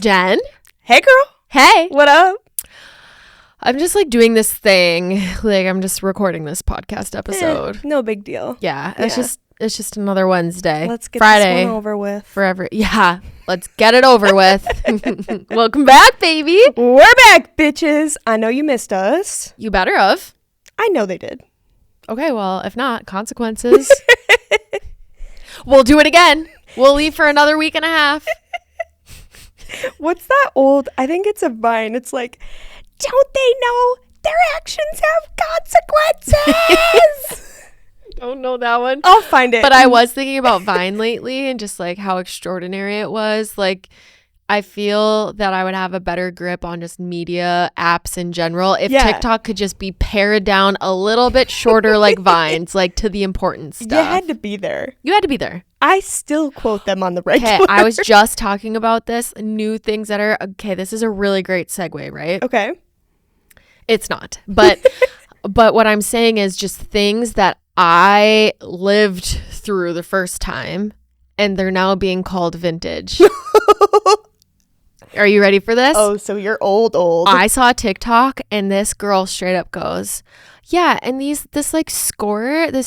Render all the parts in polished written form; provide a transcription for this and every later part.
Jen. Hey, girl. Hey. What up? I'm just like doing this thing. Like I'm just recording this podcast episode. No big deal. Yeah. It's just another Wednesday. Let's get Friday. this one over with. Forever. Yeah. Let's get it over with. Welcome back, baby. We're back, bitches. I know you missed us. You better have. I know they did. Okay, well, if not, consequences. We'll do it again. We'll leave for another week and a half. What's that old? I think it's a Vine. It's like, don't they know their actions have consequences? Don't know that one. I'll find it. But I was thinking about Vine lately and just like how extraordinary it was. Like, I feel that I would have a better grip on just media apps in general if TikTok could just be pared down a little bit shorter like Vines, like to the important stuff. You had to be there. You had to be there. I still quote them on the regular. Okay, I was just talking about this. New things that are... Okay, this is a really great segue, right? Okay. It's not. But but what I'm saying is just things that I lived through the first time and they're now being called vintage. Are you ready for this? Oh, so you're old. I saw a TikTok and this girl straight up goes, yeah, and this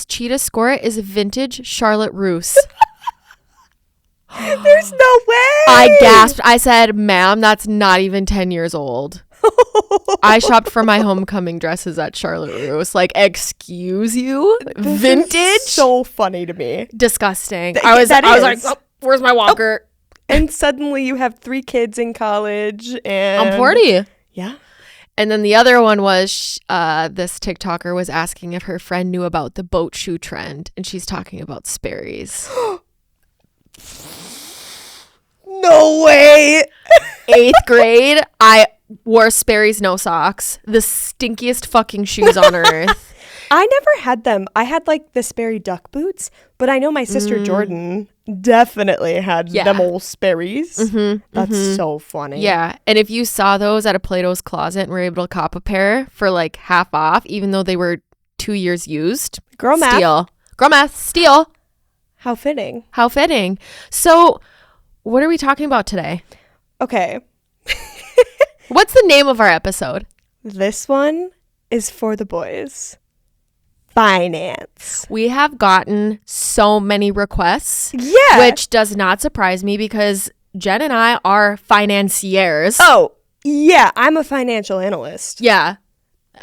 cheetah score is vintage Charlotte Russe. There's no way. I gasped. I said, ma'am, that's not even 10 years old. I shopped for my homecoming dresses at Charlotte Russe. Like, excuse you? This Vintage? is so funny to me. Disgusting. I was like, oh, where's my walker? And suddenly you have 3 kids in college and... I'm 40. Yeah. And then the other one was this TikToker was asking if her friend knew about the boat shoe trend. And she's talking about Sperry's. No way. 8th grade, I wore Sperry's no socks. The stinkiest fucking shoes on earth. I never had them. I had like the Sperry duck boots, but I know my sister Jordan definitely had them old Sperry's. That's so funny. Yeah. And if you saw those at a Plato's Closet and were able to cop a pair for like half off, even though they were 2 years used. Girl math. Steal. Girl math. Steal. How fitting. How fitting. So what are we talking about today? Okay. What's the name of our episode? This one is for the boys. Finance. We have gotten so many requests. Yeah. Which does not surprise me because Jen and I are financiers. Oh, yeah. I'm a financial analyst. Yeah.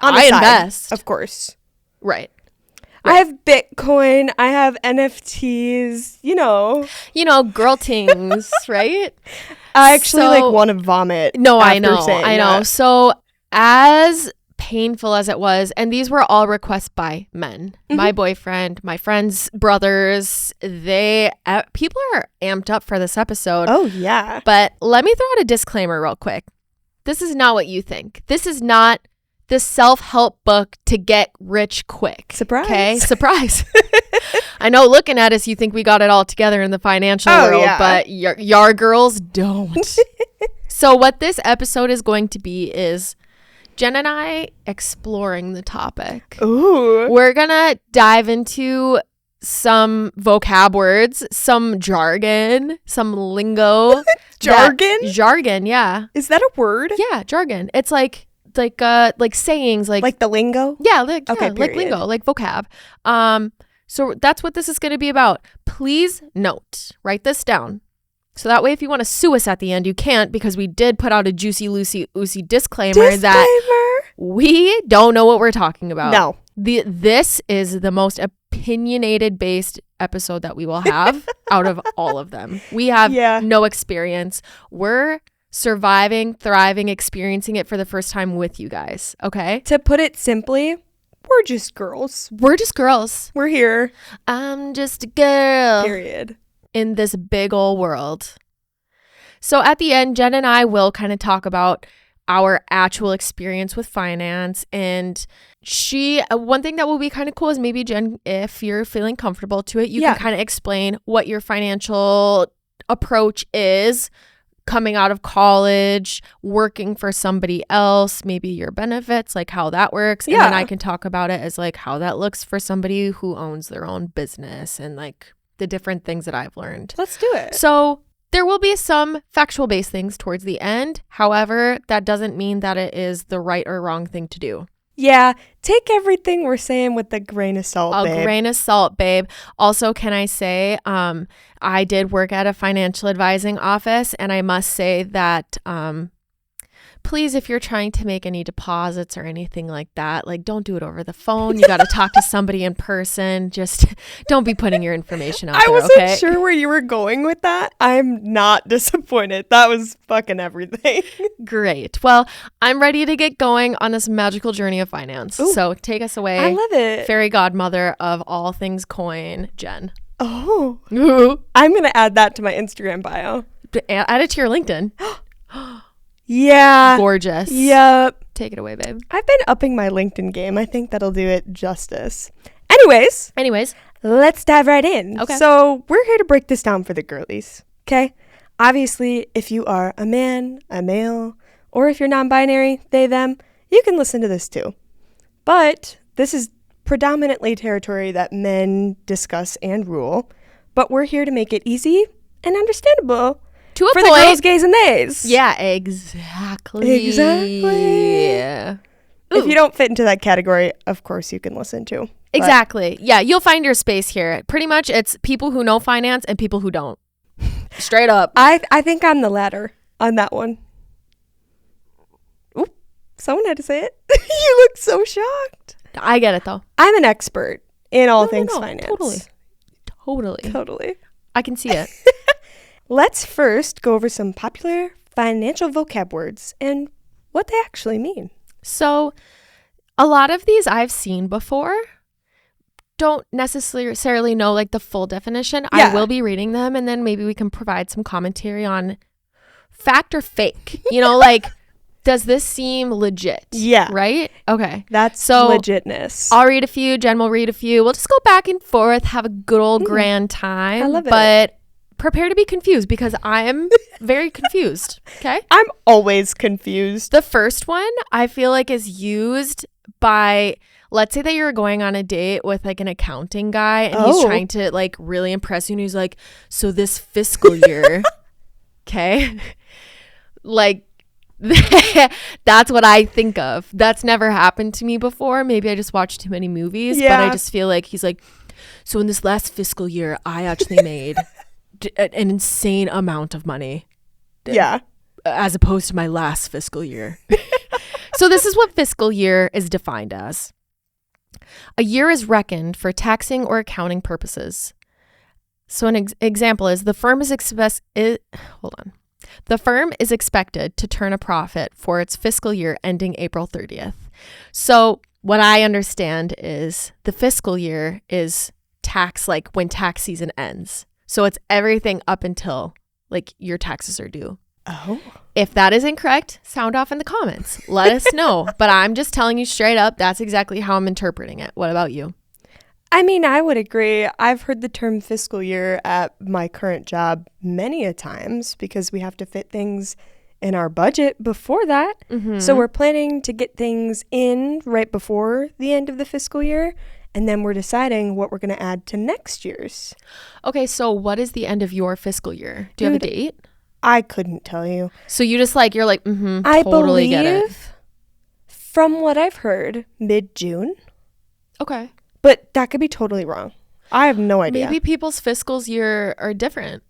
On the I side, invest. of course. Right. I have Bitcoin. I have NFTs. You know, girl things, right? I actually want to vomit. No, I know. That. So as painful as it was, and these were all requests by men, my boyfriend, my friends, brothers, people are amped up for this episode. Oh, yeah. But let me throw out a disclaimer real quick. This is not what you think. This is not the self-help book to get rich quick. Surprise. Okay? Surprise. I know looking at us, you think we got it all together in the financial world, but your girls don't. So what this episode is going to be is Jen and I exploring the topic. Ooh. We're going to dive into some vocab words, some jargon, some lingo. Jargon? Jargon, yeah. Is that a word? Yeah, jargon. It's like sayings, like the lingo? Yeah, like period. lingo, like vocab. So that's what this is going to be about. Please write this down. So that way, if you want to sue us at the end, you can't, because we did put out a juicy, loosey disclaimer that we don't know what we're talking about. No. This is the most opinionated based episode that we will have out of all of them. We have no experience. We're surviving, thriving, experiencing it for the first time with you guys. Okay? To put it simply, we're just girls. We're just girls. We're here. I'm just a girl. Period. In this big old world. So at the end, Jen and I will kind of talk about our actual experience with finance. And one thing that will be kind of cool is maybe, Jen, if you're feeling comfortable to it, you can kind of explain what your financial approach is coming out of college, working for somebody else, maybe your benefits, like how that works. And then I can talk about it as like how that looks for somebody who owns their own business and like the different things that I've learned. Let's do it. So There will be some factual based things towards the end. However, that doesn't mean that it is the right or wrong thing to do. Yeah, take everything we're saying with a grain of salt, babe. A grain of salt, babe. Also, can I say, I did work at a financial advising office, and I must say that, please, if you're trying to make any deposits or anything like that, like, don't do it over the phone. You got to talk to somebody in person. Just don't be putting your information out I there, wasn't okay? sure where you were going with that. I'm not disappointed. That was fucking everything. Great. Well, I'm ready to get going on this magical journey of finance. Ooh. So take us away. I love it. Fairy godmother of all things coin, Jen. Oh, Ooh. I'm going to add that to my Instagram bio. Add it to your LinkedIn. Yeah. Gorgeous. Yep. Take it away, babe. I've been upping my LinkedIn game. I think that'll do it justice. Anyways, let's dive right in. Okay. So we're here to break this down for the girlies, okay? Obviously, if you are a man, a male, or if you're non-binary, they, them, you can listen to this too. But this is predominantly territory that men discuss and rule, but we're here to make it easy and understandable To a for point. the girls, gays, and theys. Yeah, exactly. Exactly. Yeah. If you don't fit into that category, of course you can listen to. But Exactly. Yeah, you'll find your space here. Pretty much it's people who know finance and people who don't. Straight up. I think I'm the latter on that one. Oop, someone had to say it. You look so shocked. I get it though. I'm an expert in all No, things no, finance. Totally. Totally. I can see it. Let's first go over some popular financial vocab words and what they actually mean. So, a lot of these I've seen before. Don't necessarily know like the full definition. Yeah. I will be reading them and then maybe we can provide some commentary on fact or fake. You know, like, does this seem legit? Yeah. Right? Okay. That's So, legitness. I'll read a few. Jen will read a few. We'll just go back and forth, have a good old grand time. I love it. But prepare to be confused because I am very confused. Okay. I'm always confused. The first one I feel like is used by, let's say that you're going on a date with like an accounting guy and he's Oh. trying to like really impress you and he's like, so this fiscal year, okay, like that's what I think of. That's never happened to me before. Maybe I just watched too many movies, but I Yeah. just feel like he's like, so in this last fiscal year, I actually made an insane amount of money Yeah. as opposed to my last fiscal year. So this is what fiscal year is defined as. A year is reckoned for taxing or accounting purposes. So an example is the firm is The firm is expected to turn a profit for its fiscal year ending April 30th. So what I understand is the fiscal year is tax, like when tax season ends. So it's everything up until like your taxes are due. Oh. If that is incorrect, sound off in the comments. Let us know. But I'm just telling you straight up, that's exactly how I'm interpreting it. What about you? I mean, I would agree. I've heard the term fiscal year at my current job many a times because we have to fit things in our budget before that. So we're planning to get things in right before the end of the fiscal year. And then we're deciding what we're going to add to next year's. Okay, so what is the end of your fiscal year? Do you have a Dude, date? I couldn't tell you. So you just like, you're like, I totally get it. believe, from what I've heard, mid-June. Okay. But that could be totally wrong. I have no idea. Maybe people's fiscal year are different.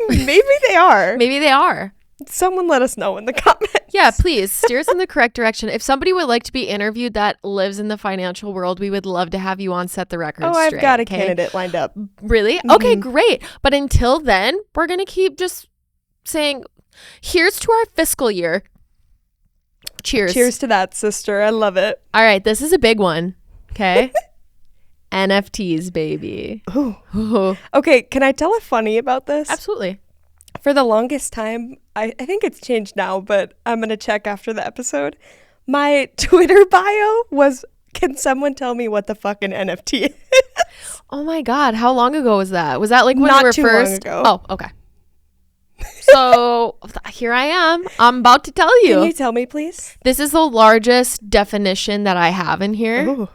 Maybe they are. Maybe they are. Someone let us know in the comments. Yeah, please steer us in the correct direction. If somebody would like to be interviewed that lives in the financial world, we would love to have you on Set the Record Oh, Straight. I've got a okay? candidate lined up. Really? Okay, great. But until then, we're going to keep just saying, here's to our fiscal year. Cheers. Cheers to that, sister. I love it. All right, this is a big one. Okay. NFTs, baby. Ooh. Ooh, Okay, can I tell a funny about this? absolutely. For the longest time, I think it's changed now, but I'm going to check after the episode. My Twitter bio was, can someone tell me what the fuck an NFT is? Oh my God. How long ago was that? Was that like when Not we were too long first? ago. Oh, okay. So here I am. I'm about to tell Can you. you tell me, please? This is the largest definition that I have in here. Ooh.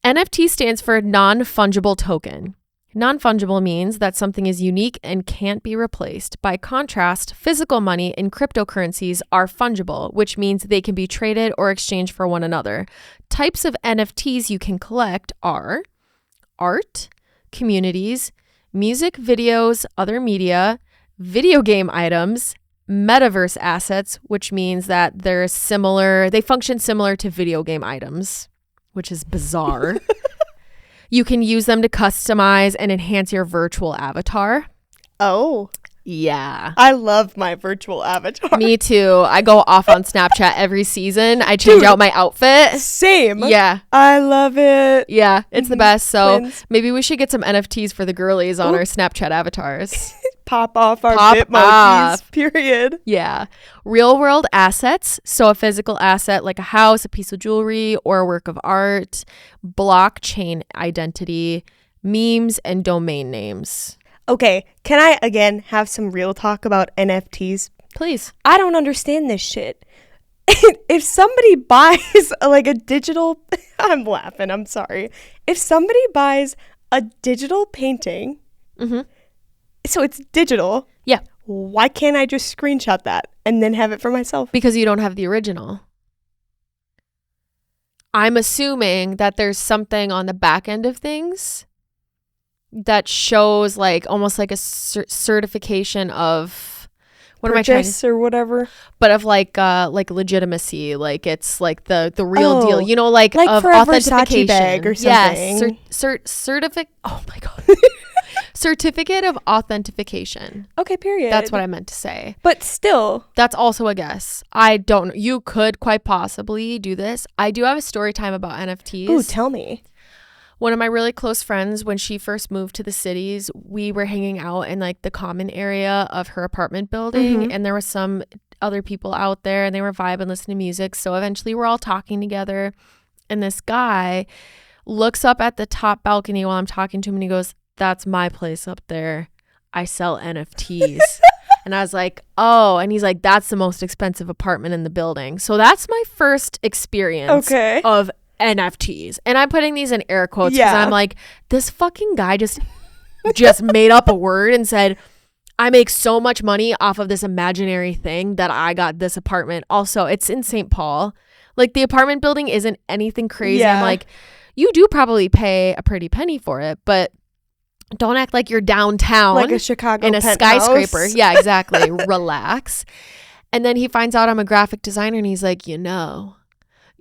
NFT stands for non-fungible token. Non-fungible means that something is unique and can't be replaced. By contrast, physical money and cryptocurrencies are fungible, which means they can be traded or exchanged for one another. Types of NFTs you can collect are art, communities, music, videos, other media, video game items, metaverse assets, which means that they function similar to video game items, which is bizarre. You can use them to customize and enhance your virtual avatar. Oh. Yeah. I love my virtual avatar. Me too. I go off on Snapchat every season. I change out my outfit. Same. Yeah. I love it. Yeah, it's the best. So Twins. maybe we should get some NFTs for the girlies on our Snapchat avatars. Pop off our Pop Bitmojis. off. Period. Yeah. Real world assets. So a physical asset like a house, a piece of jewelry, or a work of art. Blockchain identity, memes, and domain names. Okay, can I again have some real talk about NFTs? Please. I don't understand this shit. If somebody buys like a digital, I'm laughing, I'm sorry. If somebody buys a digital painting, so it's digital. Yeah. Why can't I just screenshot that and then have it for myself? Because you don't have the original. I'm assuming that there's something on the back end of things that shows like almost like a certification of what Purchase or whatever, but of like legitimacy, like it's like the real deal, you know, like of for a authentication Versace bag or something. Yes, oh my god. Certificate of authentication. Okay, period. That's what I meant to say. But still, that's also a guess. I don't know. You could quite possibly do this. I do have a story time about NFTs. Ooh, tell me. One of my really close friends, when she first moved to the cities, we were hanging out in like the common area of her apartment building, and there was some other people out there and they were vibing, listening to music. So eventually we're all talking together, and this guy looks up at the top balcony while I'm talking to him and he goes, "That's my place up there. I sell NFTs." And I was like, "Oh," and he's like, "That's the most expensive apartment in the building." So that's my first experience of NFTs. And I'm putting these in air quotes because I'm like, this fucking guy just made up a word and said, "I make so much money off of this imaginary thing that I got this apartment." Also, it's in St. Paul. Like, the apartment building isn't anything crazy. Yeah. I'm like, you do probably pay a pretty penny for it, but don't act like you're downtown like a Chicago in a penthouse. skyscraper. Yeah, exactly. Relax. And then he finds out I'm a graphic designer and he's like,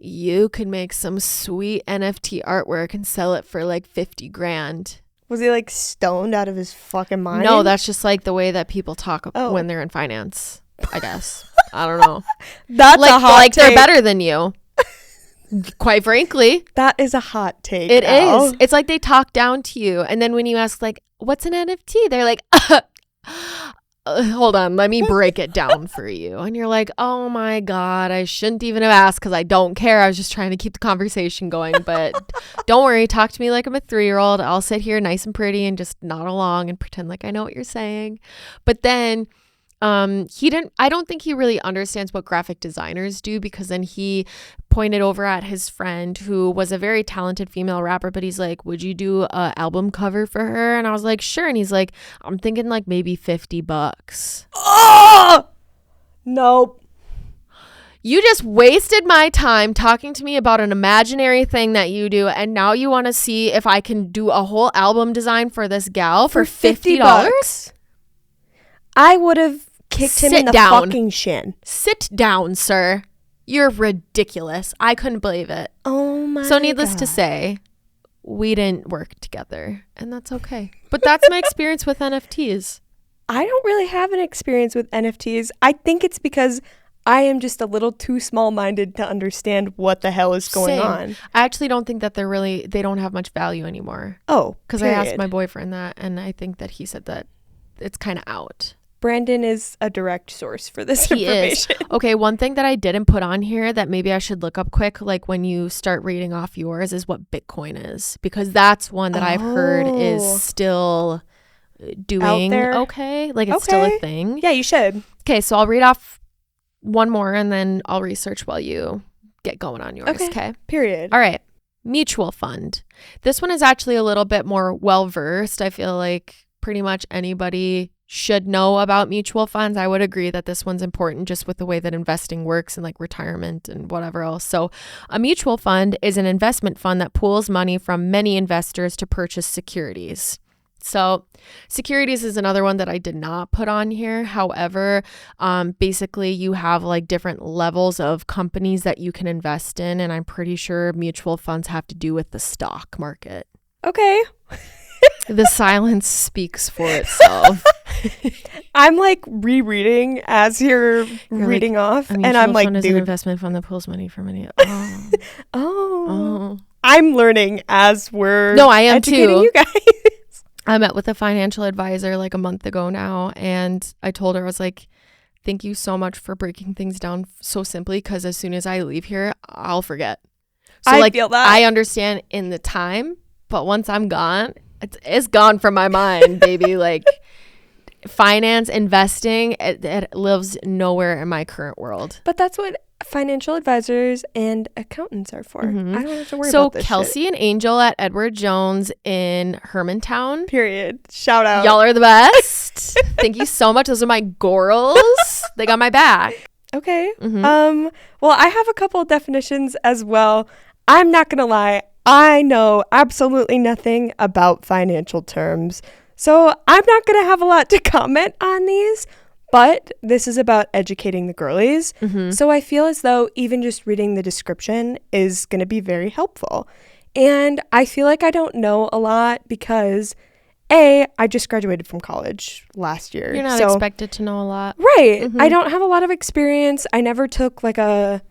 you could make some sweet NFT artwork and sell it for like 50 grand. Was he like stoned out of his fucking mind? No, that's just like the way that people talk when they're in finance, I guess. I don't know. That's like, a hot take. They're better than you. Quite frankly. That is a hot take. It is. It's like they talk down to you. And then when you ask like, what's an NFT? They're like, hold on, let me break it down for you. And you're like, oh my God, I shouldn't even have asked because I don't care. I was just trying to keep the conversation going. But don't worry, talk to me like I'm a 3-year-old. I'll sit here nice and pretty and just nod along and pretend like I know what you're saying. But then I don't think he really understands what graphic designers do, because then he pointed over at his friend who was a very talented female rapper, but he's like, "Would you do a album cover for her?" And I was like, "Sure." And he's like, "I'm thinking like maybe $50. Oh! Nope. You just wasted my time talking to me about an imaginary thing that you do, and now you want to see if I can do a whole album design for this gal for $50? I would have kicked him in the fucking shin. Sit down, sir. You're ridiculous. I couldn't believe it. Oh my God. So needless to say, we didn't work together, and that's okay. But that's my experience with NFTs. I don't really have an experience with NFTs. I think it's because I am just a little too small-minded to understand what the hell is going on. I actually don't think that they don't have much value anymore. Oh, because I asked my boyfriend that, and I think that he said that it's kind of out. Brandon is a direct source for this information. Okay, one thing that I didn't put on here that maybe I should look up quick, like when you start reading off yours, is what Bitcoin is. Because that's one that I've heard is still doing okay. Like it's still a thing. Yeah, you should. Okay, so I'll read off one more and then I'll research while you get going on yours. Okay. Period. All right. mutual fund. This one is actually a little bit more well-versed. I feel like pretty much anybody should know about mutual funds. I would agree that this one's important just with the way that investing works and like retirement and whatever else. So a mutual fund is an investment fund that pools money from many investors to purchase securities. So securities is another one that I did not put on here. However, basically you have like different levels of companies that you can invest in. And I'm pretty sure mutual funds have to do with the stock market. Okay. The silence speaks for itself. I'm like rereading as you're reading off. And I'm like, fund is an dude. investment fund that pulls money from many. Oh. I'm learning as we're No, I am educating too. you guys. I met with a financial advisor like a month ago now, and I told her, I was like, thank you so much for breaking things down so simply, because as soon as I leave here, I'll forget. So I feel that. I understand in the time, but once I'm gone, it's gone from my mind, baby. Like finance, investing, it lives nowhere in my current world. But that's what financial advisors and accountants are for. Mhm. I don't have to worry So about this Kelsey and Angel at Edward Jones in Hermantown. Period. Shout out. Y'all are the best. Thank you so much. Those are my girls. They got my back. Okay. Mhm. Well, I have a couple of definitions as well. I'm not going to lie. I know absolutely nothing about financial terms. So I'm not going to have a lot to comment on these. But this is about educating the girlies. Mm-hmm. So I feel as though even just reading the description is going to be very helpful. And I feel like I don't know a lot because, I just graduated from college last year. You're not expected to know a lot. Right. Mhm. I don't have a lot of experience. I never took like a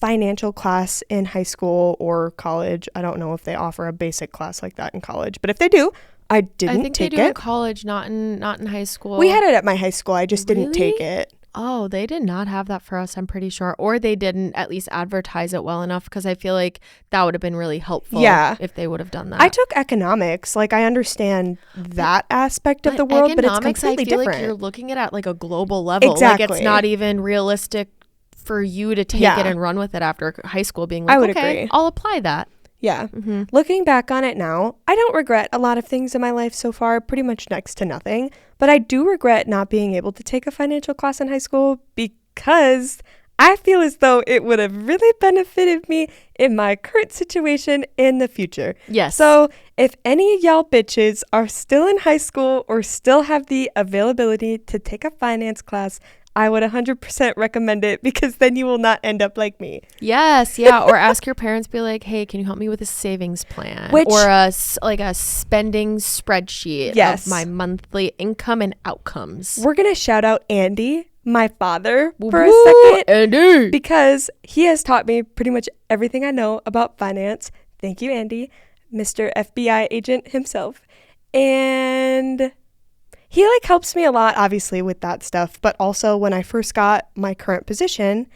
financial class in high school or college. I don't know if they offer a basic class like that in college. But if they do, I didn't I think take they do in it. college, not in high school. We had it at my high school. I just didn't take Really? it. Oh, they did not have that for us, I'm pretty sure. Or they didn't at least advertise it well enough, because I feel like that would have been really helpful if they would have done that. I took economics. Like, I understand that aspect of the world, but it's completely I feel different. like you're looking at like a global level. Exactly. Like it's not even realistic for you to take it and run with it after high school, being like, I would okay, agree. I'll apply that. Yeah. Mm-hmm. Looking back on it now, I don't regret a lot of things in my life so far, pretty much next to nothing. But I do regret not being able to take a financial class in high school because I feel as though it would have really benefited me in my current situation in the future. Yes. So if any of y'all bitches are still in high school or still have the availability to take a finance class, I would 100% recommend it, because then you will not end up like me. Yes, yeah. Or ask your parents, be like, hey, can you help me with a savings plan? Or a spending spreadsheet of my monthly income and outcomes. We're going to shout out Andy, my father, for Woo, a second. Andy! Because he has taught me pretty much everything I know about finance. Thank you, Andy, Mr. FBI agent himself. And he like helps me a lot, obviously, with that stuff. But also when I first got my current position,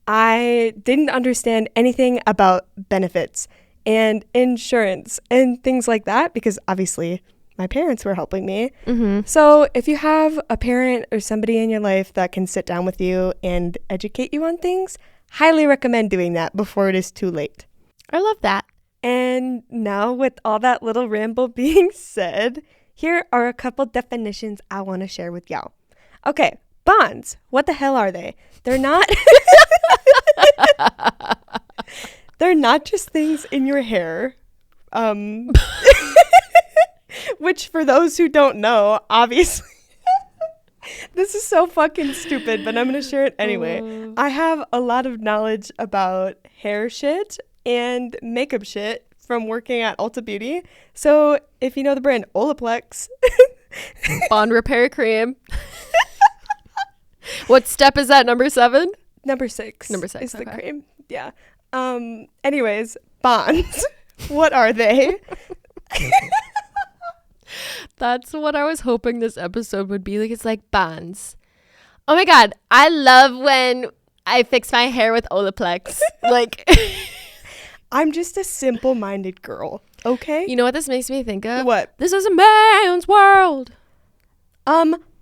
I didn't understand anything about benefits and insurance and things like that, because obviously my parents were helping me. Mm-hmm. So if you have a parent or somebody in your life that can sit down with you and educate you on things, highly recommend doing that before it is too late. I love that. And now, with all that little ramble being said, here are a couple definitions I want to share with y'all. Okay, bonds. What the hell are they? They're not they're not just things in your hair. Which, for those who don't know, obviously this is so fucking stupid, but I'm going to share it anyway. I have a lot of knowledge about hair shit and makeup shit from working at Ulta Beauty. So if you know the brand Olaplex, Bond repair cream. What step is that? Number 7? Number 6 is the okay. cream. Yeah. Anyways, bonds. What are they? That's what I was hoping this episode would be like. It's like bonds. Oh my God. I love when I fix my hair with Olaplex. Like, I'm just a simple-minded girl. Okay. you know what this makes me think of? What? This is a man's world.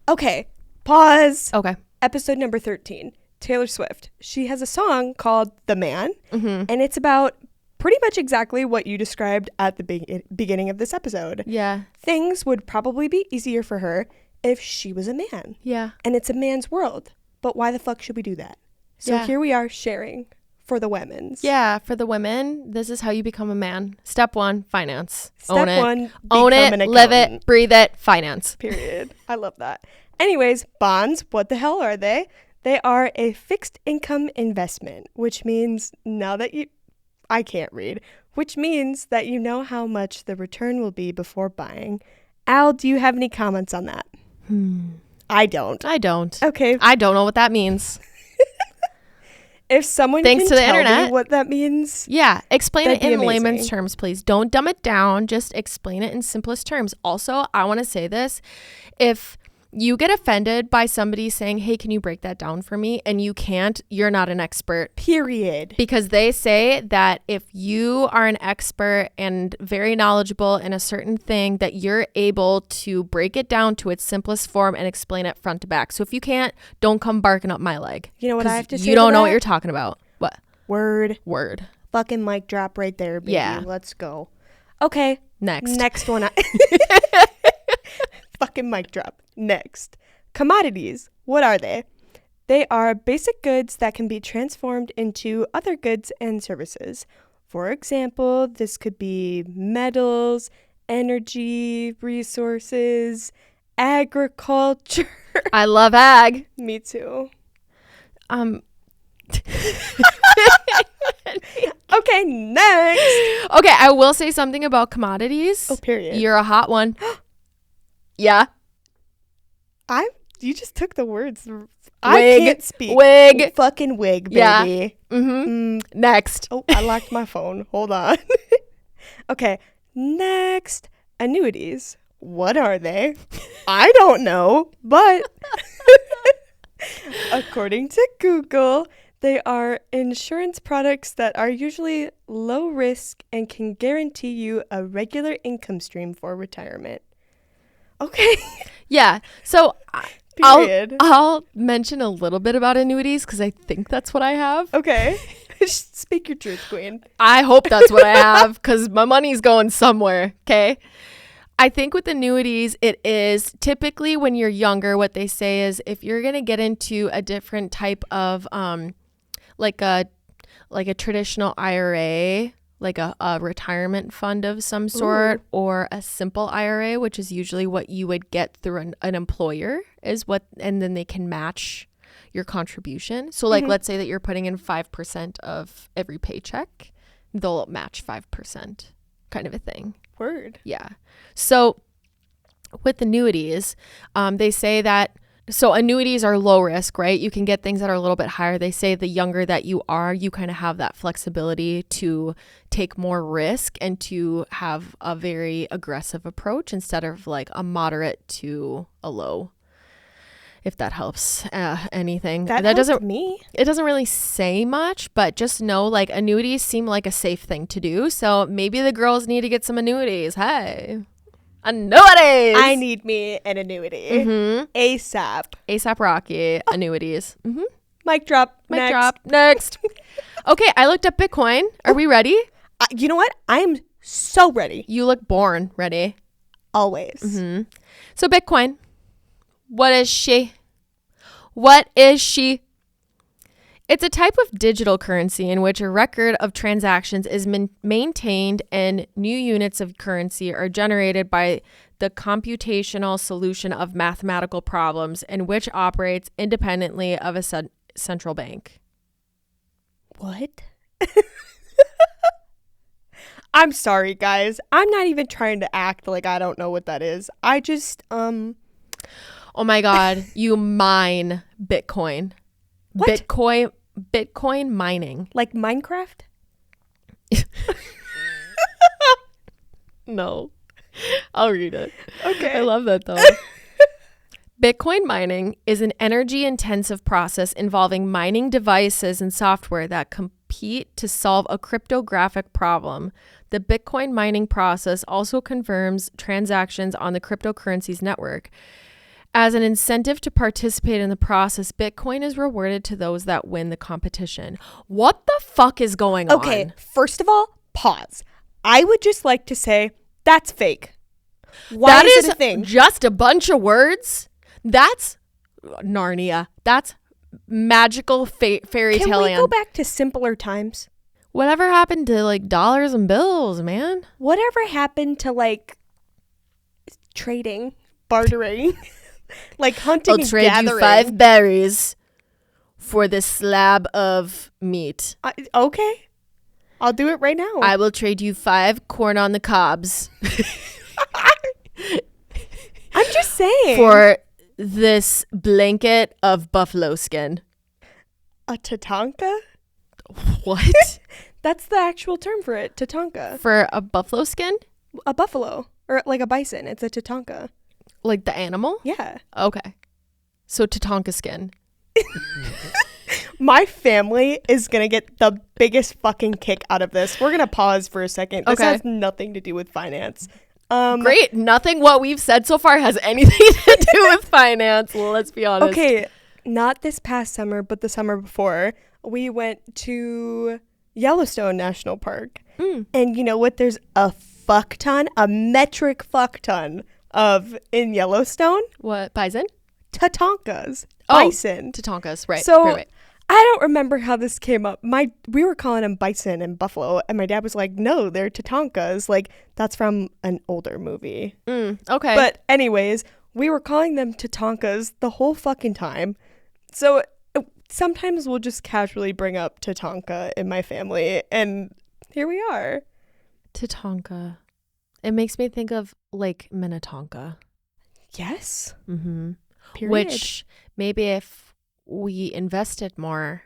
Okay. Pause. Okay. Episode number 13. Taylor Swift. She has a song called The Man, Mm-hmm. and it's about pretty much exactly what you described at the beginning of this episode. Yeah. Things would probably be easier for her if she was a man. Yeah. And it's a man's world. But why the fuck should we do that? So Yeah. here we are sharing for the women's. Yeah, for the women, this is how you become a man. Step 1, finance. Step Own it. 1, Own become it, an live accountant. it, breathe it, finance. Period. I love that. Anyways, bonds, what the hell are they? They are a fixed income investment, which means I can't read, which means that you know how much the return will be before buying. Al, do you have any comments on that? I don't. I don't. Okay. I don't know what that means. If someone Thanks can to the tell internet. me what that means, Yeah, explain That'd it be in layman's amazing. terms, please. Don't dumb it down. Just explain it in simplest terms. Also, I want to say this. If you get offended by somebody saying, hey, can you break that down for me? And you can't, you're not an expert. period. Because they say that if you are an expert and very knowledgeable in a certain thing, that you're able to break it down to its simplest form and explain it front to back. So if you can't, don't come barking up my leg. You know what I 'Cause have to say you don't to know what that? you're talking about. What? Word. Word. Fucking mic drop right there, baby. Yeah. Let's go. Okay. Next. Next one. Fucking mic drop. Next. Commodities. What are they? They are basic goods that can be transformed into other goods and services. For example, this could be metals, energy, resources, agriculture. I love ag. Me too. Okay, next. Okay, I will say something about commodities. Oh, period. You're a hot one. Yeah. You just took the words. Wig. I can't speak. Wig. Fucking wig, Yeah. baby. Mm-hmm. Next. Oh, I locked my phone. Hold on. Okay, next. Annuities. What are they? I don't know, but according to Google, they are insurance products that are usually low risk and can guarantee you a regular income stream for retirement. Okay. Yeah. So Period. I'll mention a little bit about annuities because I think that's what I have. Okay. Speak your truth, queen. I hope that's what I have because my money's going somewhere. Okay. I think with annuities, it is typically when you're younger, what they say is if you're going to get into a different type of like a traditional IRA, like a retirement fund of some sort, or a simple IRA, which is usually what you would get through an employer and then they can match your contribution. So like, let's say that you're putting in 5% of every paycheck, they'll match 5% kind of a thing. Word. Yeah. So with annuities, they say that, so annuities are low risk, right? You can get things that are a little bit higher. They say the younger that you are, you kind of have that flexibility to take more risk and to have a very aggressive approach instead of like a moderate to a low, if that helps anything. That doesn't helped me. It doesn't really say much, but just know like annuities seem like a safe thing to do. So maybe the girls need to get some annuities. Hey, annuities. I need me an annuity. ASAP. ASAP Rocky annuities. Mic drop. Mic Next. drop. Next. Okay, I looked up Bitcoin. Are we ready? You know what? I am so ready. You look born ready. Always. So Bitcoin, what is she? What is she? It's a type of digital currency in which a record of transactions is maintained and new units of currency are generated by the computational solution of mathematical problems and which operates independently of a central bank. What? I'm sorry, guys. I'm not even trying to act like I don't know what that is. I just, Oh my God, you mine Bitcoin. What? Bitcoin mining. like Minecraft? No. I'll read it. Okay. I love that though. Bitcoin mining is an energy-intensive process involving mining devices and software that compete to solve a cryptographic problem. The Bitcoin mining process also confirms transactions on the cryptocurrency's network. As an incentive to participate in the process, Bitcoin is rewarded to those that win the competition. What the fuck is going on? Okay, first of all, pause. I would just like to say that's fake. Why That is is it a thing? just a bunch of words. That's Narnia. That's magical fairy Can tale we land. go back to simpler times? Whatever happened to like dollars and bills, man? Whatever happened to like trading, bartering, like hunting I'll and trade gathering? you 5 berries for this slab of meat. Okay, I'll do it right now. I will trade you 5 corn on the cobs I'm just saying. for this blanket of buffalo skin. A tatanka? What? That's the actual term for it. Tatanka. For a buffalo skin? A buffalo or like a bison. It's a tatanka. Like the animal? Yeah. Okay. So Tatanka skin. My family is going to get the biggest fucking kick out of this. We're going to pause for a second. This Okay. has nothing to do with finance. Great. Nothing what we've said so far has anything to do with finance. Well, let's be honest. Okay, not this past summer, but the summer before, we went to Yellowstone National Park. And you know what? There's a metric fuck ton of in Yellowstone. What? Bison? Tatankas. Oh, Bison. Tatankas. Right. So right. I don't remember how this came up. We were calling them bison and buffalo, and my dad was like, "No, they're Tatankas." Like that's from an older movie. Okay. But anyways, we were calling them Tatankas the whole fucking time. So sometimes we'll just casually bring up Tatanka in my family, and here we are. Tatanka. It makes me think of Lake Minnetonka. Yes. Mm-hmm. Period. Which maybe if we invested more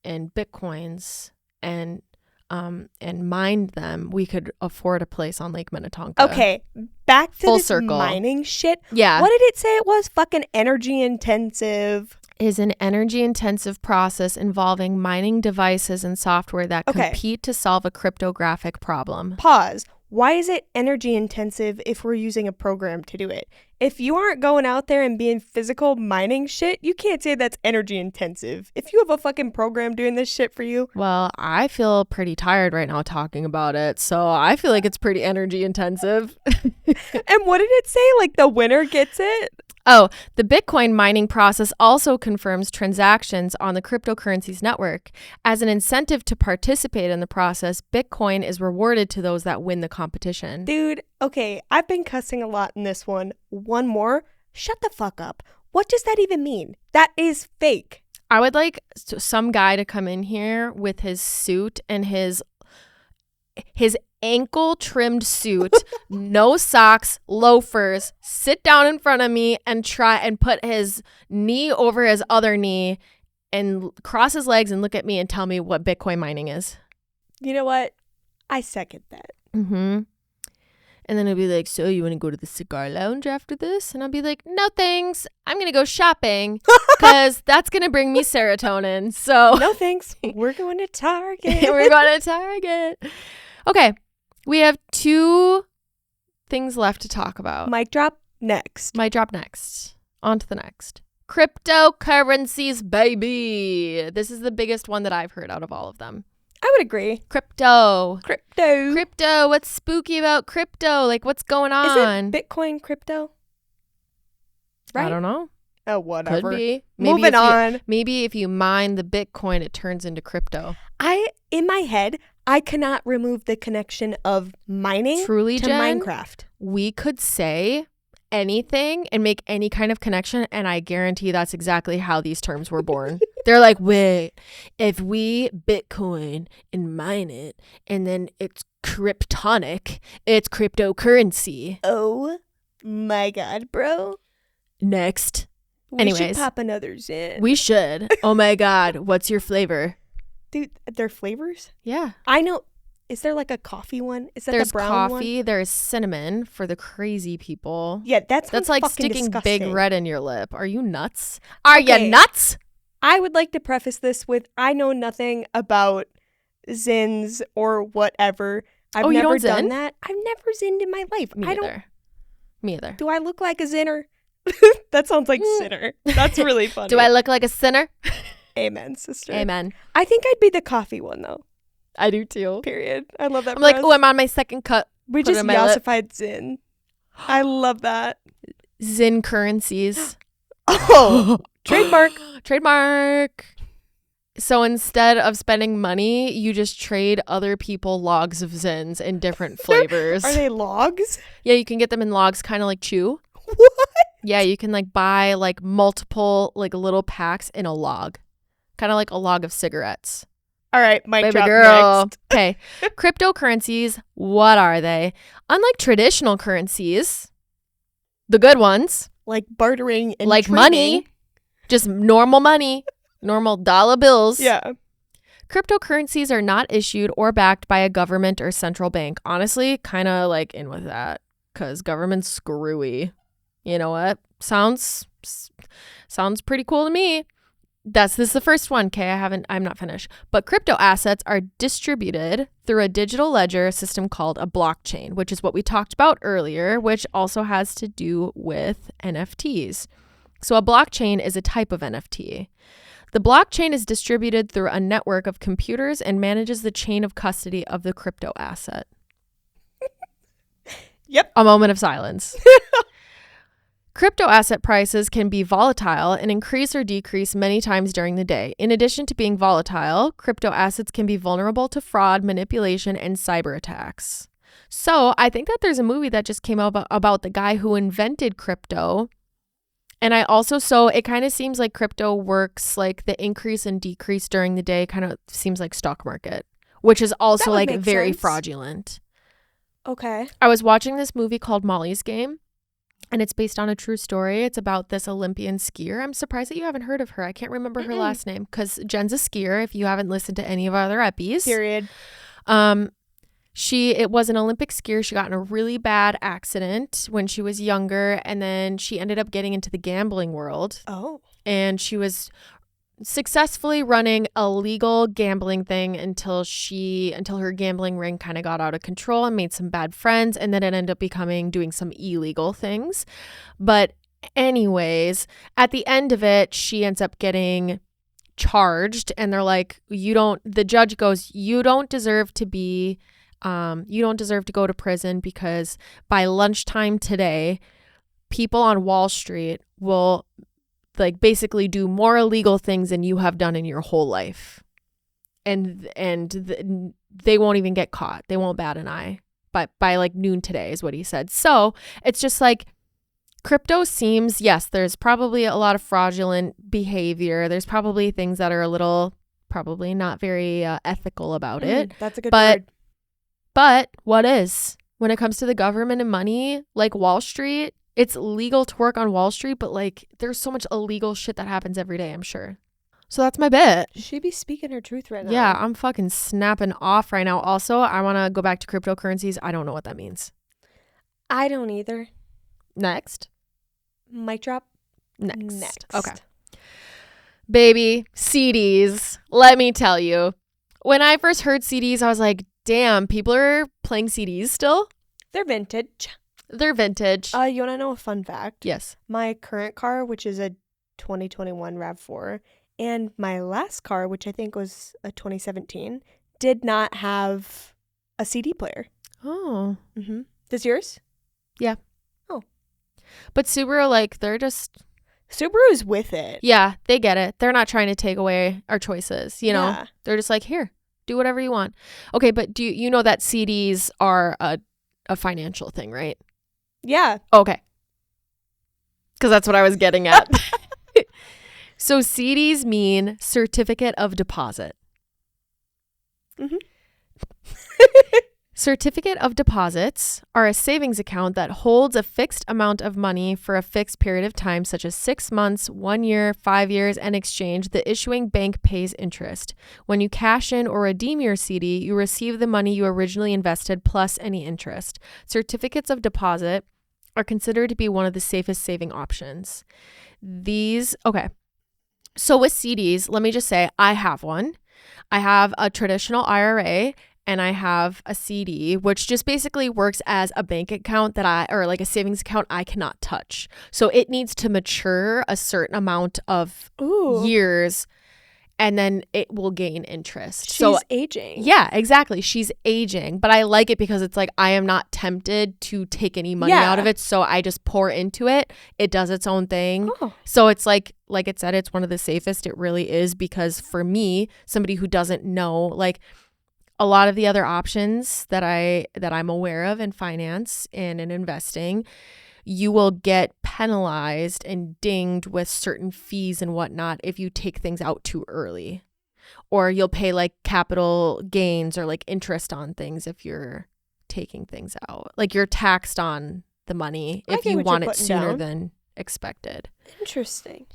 in bitcoins and mined them, we could afford a place on Lake Minnetonka. Okay, back to Full this circle. mining shit. Yeah. What did it say it was? Fucking energy intensive. Is an energy-intensive process involving mining devices and software that Okay. compete to solve a cryptographic problem. Pause. Why is it energy intensive if we're using a program to do it? If you aren't going out there and being physical mining shit, you can't say that's energy intensive. If you have a fucking program doing this shit for you, Well, I feel pretty tired right now talking about it, so I feel like it's pretty energy-intensive. and what did it say? Like the winner gets it? Oh, the Bitcoin mining process also confirms transactions on the cryptocurrency's network. As an incentive to participate in the process, Bitcoin is rewarded to those that win the competition. Dude, okay, I've been cussing a lot in this one. One more. Shut the fuck up. What does that even mean? That is fake. I would like some guy to come in here with his suit and his ankle trimmed suit, no socks, loafers, sit down in front of me and try and put his knee over his other knee and cross his legs and look at me and tell me what Bitcoin mining is. You know what? I second that. Mm-hmm. And then he'll be like, so you want to go to the cigar lounge after this? And I'll be like, no, thanks. I'm going to go shopping because that's going to bring me serotonin. So No thanks. We're going to Target. we're going to Target. Okay. We have 2 things left to talk about. Mic drop next. Might drop next. On to the next. Cryptocurrencies, baby. This is the biggest one that I've heard out of all of them. I would agree. Crypto. Crypto. What's spooky about crypto? Like, what's going Is on? it Bitcoin crypto? Right? I don't know. Oh, whatever. Could be. Moving on. Maybe if you mine the Bitcoin, it turns into crypto. In my head, I cannot remove the connection of mining Truly, to Jen, Minecraft. we could say anything and make any kind of connection, and I guarantee that's exactly how these terms were born. They're like, wait, if we Bitcoin and mine it, and then it's kryptonic, it's cryptocurrency. Oh my god, bro. Next. We Anyways. should pop another Zen. We should. Oh my God. What's your flavor? Dude, their flavors? Yeah. I know. Is there like a coffee one? Is that There's the brown coffee. one? There's cinnamon for the crazy people. Yeah, That's like sticking disgusting. big red in your lip. Are you nuts? Are Okay. you nuts? I would like to preface this with I know nothing about Zins or whatever. I've Oh, you never don't Zen? done that. I've never Zinned in my life. Me I don't. either. Me either. Do I look like a Zinner? That sounds like sinner. That's really funny. Do I look like a sinner? Amen, sister. Amen. I think I'd be the coffee one though. I do too. Period. I love that. I'm like, oh, I'm on my second cut. We put it just in my lip. yassified Zin. I love that. Zin currencies. Oh, trademark. Trademark. So instead of spending money, you just trade other people logs of Zins in different flavors. Are they logs? Yeah, you can get them in logs, kind of like chew. What? Yeah, you can like buy like multiple like little packs in a log. Kind of like a log of cigarettes. All right, mic Baby drop girl. next. Okay. Cryptocurrencies, what are they? Unlike traditional currencies, the good ones, Like bartering and like trading. money, just normal money, normal dollar bills. Yeah. Cryptocurrencies are not issued or backed by a government or central bank. Honestly, kind of like in with that because government's screwy. You know what? Sounds pretty cool to me. This is the first one. Okay, I'm not finished. But crypto assets are distributed through a digital ledger system called a blockchain, which is what we talked about earlier, which also has to do with NFTs. So a blockchain is a type of NFT. The blockchain is distributed through a network of computers and manages the chain of custody of the crypto asset. Yep. A moment of silence. Crypto asset prices can be volatile and increase or decrease many times during the day. In addition to being volatile, crypto assets can be vulnerable to fraud, manipulation, and cyber attacks. So I think that there's a movie that just came out about the guy who invented crypto. And it kind of seems like crypto works like the increase and decrease during the day kind of seems like stock market, which is also That would like make very sense. fraudulent. Okay. I was watching this movie called Molly's Game, and it's based on a true story. It's about this Olympian skier. I'm surprised that you haven't heard of her. I can't remember her last name because Jen's a skier. If you haven't listened to any of our other epis. Period. It was an Olympic skier. She got in a really bad accident when she was younger, and then she ended up getting into the gambling world. Oh. And she was successfully running a legal gambling thing until her gambling ring kind of got out of control and made some bad friends, and then it ended up doing some illegal things. But anyways, at the end of it, she ends up getting charged, and they're like, the judge goes, you don't deserve to go to prison because by lunchtime today, people on Wall Street will like basically do more illegal things than you have done in your whole life. And they won't even get caught. They won't bat an eye. But by like noon today is what he said. So it's just like crypto seems, yes, there's probably a lot of fraudulent behavior. There's probably things that are probably not very ethical about it. That's a good But word. But when it comes to the government and money, like Wall Street, it's legal to work on Wall Street, but like there's so much illegal shit that happens every day, I'm sure. So that's my bit. She be speaking her truth right now. Yeah, I'm fucking snapping off right now. Also, I want to go back to cryptocurrencies. I don't know what that means. I don't either. Next. Mic drop. Next. Okay. Baby, CDs. Let me tell you. When I first heard CDs, I was like, damn, people are playing CDs still? They're vintage. They're vintage. You want to know a fun fact? Yes. My current car, which is a 2021 RAV4, and my last car, which I think was a 2017, did not have a CD player. Oh. Mm-hmm. Does yours? But Subaru, like, they're just... Subaru's with it. Yeah, they get it. They're not trying to take away our choices, you know? Yeah. They're just like, here, do whatever you want. Okay, but do you know that CDs are a financial thing, right? Yeah. Okay. Because that's what I was getting at. So CDs mean certificate of deposit. Mm-hmm. Certificate of deposits are a savings account that holds a fixed amount of money for a fixed period of time, such as 6 months, 1 year, 5 years, and exchange. The issuing bank pays interest. When you cash in or redeem your CD, you receive the money you originally invested plus any interest. Certificates of deposit are considered to be one of the safest saving options. Okay. So with CDs, let me just say I have one. I have a traditional IRA and I have a CD, which just basically works as a bank account or like a savings account I cannot touch. So it needs to mature a certain amount of Ooh. years. and then it will gain interest. She's aging. Yeah, exactly. She's aging, but I like it because it's like I am not tempted to take any money out of it, so I just pour into it. It does its own thing. Oh. So it's like it said, it's one of the safest. It really is, because for me, somebody who doesn't know, like a lot of the other options that I'm aware of in finance and in investing, you will get penalized and dinged with certain fees and whatnot if you take things out too early. Or you'll pay like capital gains or like interest on things if you're taking things out. Like you're taxed on the money if you want it sooner than expected. Interesting.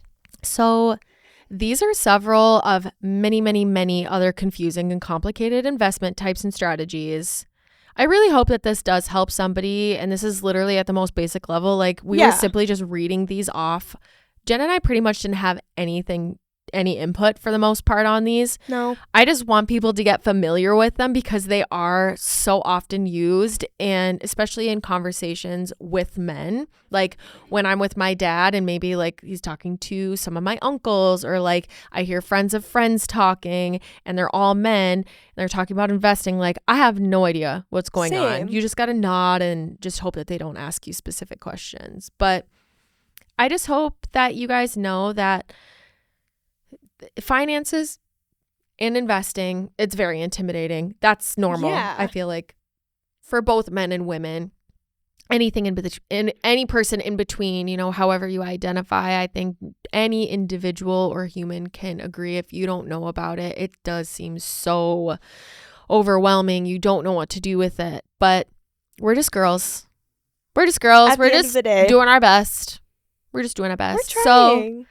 So these are several of many, many, many other confusing and complicated investment types and strategies. I really hope that this does help somebody. And this is literally at the most basic level. Like we were simply just reading these off. Jen and I pretty much didn't have any input for the most part on these. No. I just want people to get familiar with them because they are so often used, and especially in conversations with men. Like when I'm with my dad and maybe like he's talking to some of my uncles, or like I hear friends of friends talking and they're all men and they're talking about investing. Like I have no idea what's going on. You just got to nod and just hope that they don't ask you specific questions. But I just hope that you guys know that finances and investing, it's very intimidating. That's normal. Yeah. I feel like for both men and women, anything in any person in between, you know, however you identify, I think any individual or human can agree. If you don't know about it, it does seem so overwhelming. You don't know what to do with it, but we're just girls. We're just doing our best. We're just doing our best. We're trying. So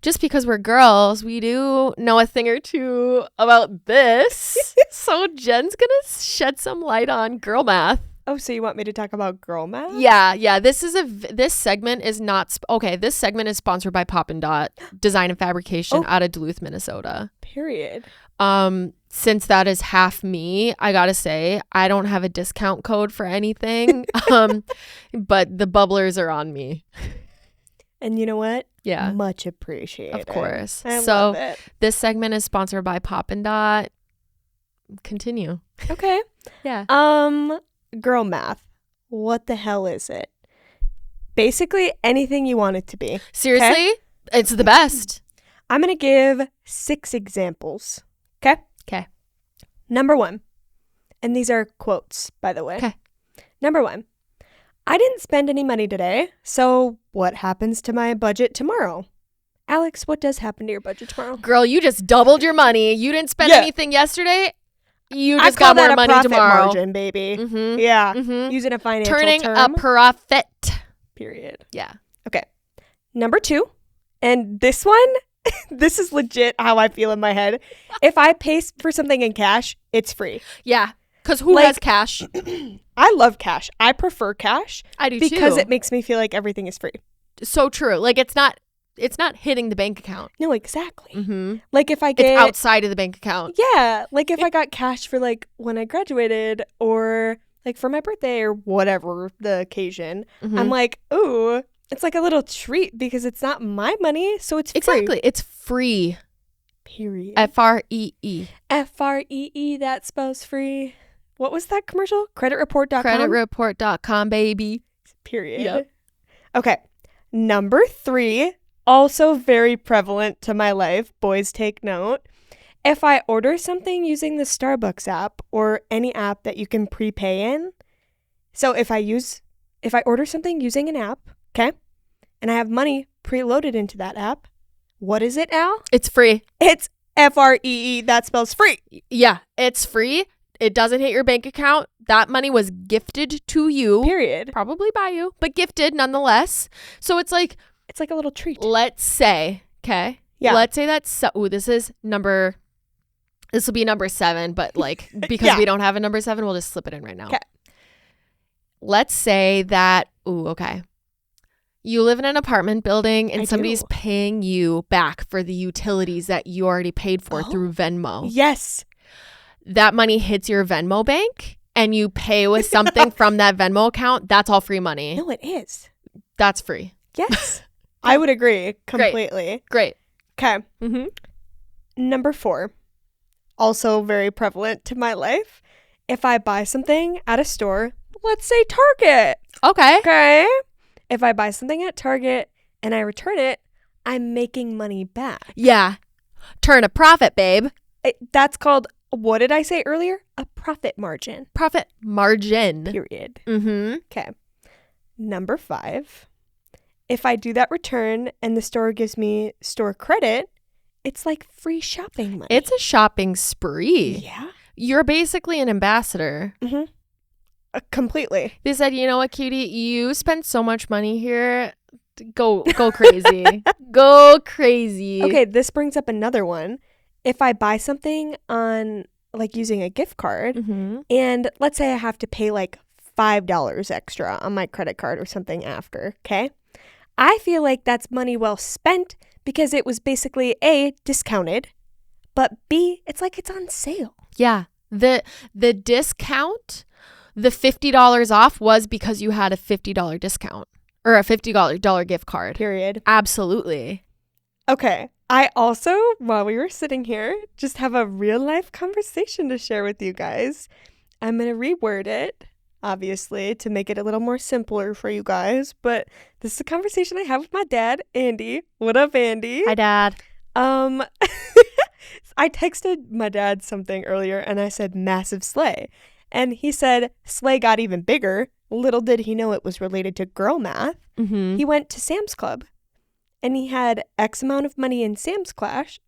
just because we're girls, we do know a thing or two about this. So Jen's going to shed some light on girl math. Oh, so you want me to talk about girl math? Yeah. This segment is not, this segment is sponsored by Poppin' Dot Design and Fabrication out of Duluth, Minnesota. Period. Since that is half me, I gotta say, I don't have a discount code for anything. But the bubblers are on me. And you know what? Yeah. Much appreciated. Of course. I love it. This segment is sponsored by Poppin' Dot. Continue. Okay. Yeah. Girl math. What the hell is it? Basically anything you want it to be. Seriously? Okay? It's the best. I'm going to give 6 examples. Okay? Okay. Number 1. And these are quotes, by the way. Okay. Number 1. I didn't spend any money today, so what happens to my budget tomorrow? Alex, what does happen to your budget tomorrow? Girl, you just doubled your money. You didn't spend anything yesterday. You just got more money profit tomorrow. Margin, baby. Mm-hmm. Yeah. Mm-hmm. Using a financial Turning term. a profit. Period. Yeah. Okay. Number 2. And this one, this is legit how I feel in my head. If I pay for something in cash, it's free. Yeah. Because who has cash? I love cash. I prefer cash. I do too. Because it makes me feel like everything is free. So true. Like it's not hitting the bank account. No, exactly. Mm-hmm. Like if I get... It's outside of the bank account. Yeah. Like if I got cash for like when I graduated or like for my birthday or whatever the occasion, Mm-hmm. I'm like, ooh, it's like a little treat because it's not my money. So it's free. Exactly. It's free. Period. FREE. FREE, that spells free. What was that commercial? Creditreport.com? Creditreport.com, baby. Period. Yep. Okay. Number 3, also very prevalent to my life. Boys, take note. If I order something using the Starbucks app or any app that you can prepay in, so if I order something using an app, okay, and I have money preloaded into that app, what is it, Al? It's free. It's FREE, that spells free. Yeah, it's free. It doesn't hit your bank account. That money was gifted to you. Period. Probably by you, but gifted nonetheless. So it's like a little treat. Let's say, okay? Yeah. Let's say that's, this will be number 7, but like, because we don't have a number 7, we'll just slip it in right now. Okay. Let's say that, okay. You live in an apartment building and somebody's paying you back for the utilities that you already paid for through Venmo. Yes. That money hits your Venmo bank and you pay with something from that Venmo account. That's all free money. No, it is. That's free. Yes. I would agree completely. Great. Okay. Mm-hmm. Number 4, also very prevalent to my life. If I buy something at a store, let's say Target, Okay. okay? If I buy something at Target and I return it, I'm making money back. Yeah. Turn a profit, babe. That's called, what did I say earlier? A profit margin. Profit margin. Period. Mm-hmm. Okay. Number 5, if I do that return and the store gives me store credit, it's like free shopping money. It's a shopping spree. Yeah. You're basically an ambassador. Mm-hmm. Completely. They said, you know what, cutie? You spend so much money here. Go crazy. Go crazy. Okay, this brings up another one. If I buy something on, like, using a gift card, Mm-hmm. and let's say I have to pay like $5 extra on my credit card or something after, okay? I feel like that's money well spent because it was basically A, discounted, but B, it's like it's on sale. Yeah. The discount, the $50 off was because you had a $50 discount or a $50 gift card. Period. Absolutely. Okay. I also, while we were sitting here, just have a real life conversation to share with you guys. I'm going to reword it, obviously, to make it a little more simpler for you guys. But this is a conversation I have with my dad, Andy. What up, Andy? Hi, Dad. I texted my dad something earlier and I said massive sleigh. And he said sleigh got even bigger. Little did he know it was related to girl math. Mm-hmm. He went to Sam's Club and he had X amount of money in Sam's cash.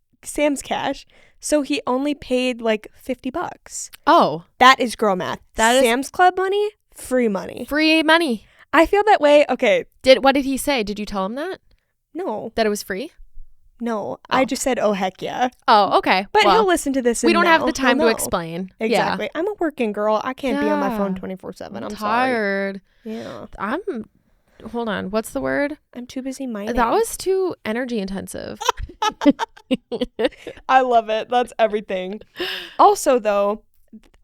So he only paid like $50. Oh, That is girl math. That is- Sam's Club money, free money. free money. I feel that way. Okay. What did he say? Did you tell him that? No. That it was free? No. I just said, oh, heck yeah. Oh, okay. But Well, he'll listen to this. we and don't have now the time he'll to know. explain. Exactly. I'm a working girl. I can't be on my phone Yeah. 24/7. Yeah. I'm sorry. tired. Yeah. Hold on. What's the word? I'm too busy minding. That was too energy intensive. I love it. That's everything. Also, though,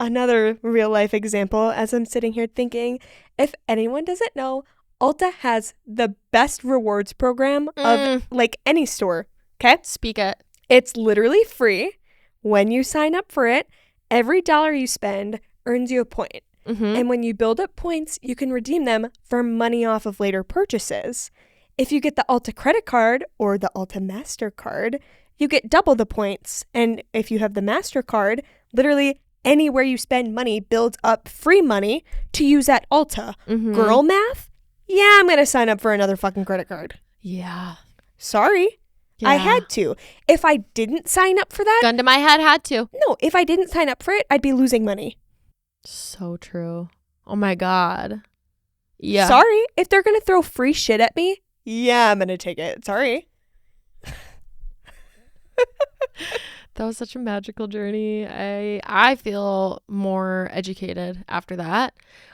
another real life example as I'm sitting here thinking, if anyone doesn't know, Ulta has the best rewards program of like any store. Okay? Speak it. It's literally free. When you sign up for it, every dollar you spend earns you a point. Mm-hmm. And when you build up points, you can redeem them for money off of later purchases. If you get the Ulta credit card or the Ulta MasterCard, you get double the points. And if you have the MasterCard, literally anywhere you spend money builds up free money to use at Ulta. Mm-hmm. Girl math? Yeah, I'm going to sign up for another fucking credit card. Yeah. Sorry. I had to. If I didn't sign up for that, Gun to my head, had to. no, if I didn't sign up for it, I'd be losing money. So true. Oh my God. Yeah. Sorry. If they're going to throw free shit at me, yeah, I'm going to take it. Sorry. That was such a magical journey. I feel more educated after that.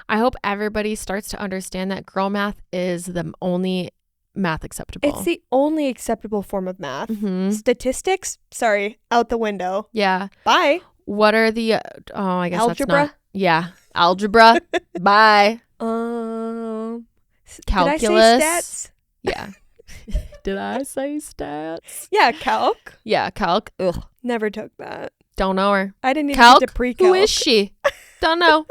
I hope everybody starts to understand that girl math is the only math acceptable. It's the only acceptable form of math. Mm-hmm. Statistics, sorry, out the window. Yeah. Bye. What are the I guess Algebra? That's not, yeah. Algebra. Bye. Calculus. Did I say stats? Yeah. Did I say stats? Yeah, calc. Yeah, calc. Ugh. Never took that. Don't know her. I didn't even Calc? get to pre-calc. Who is she? Don't know.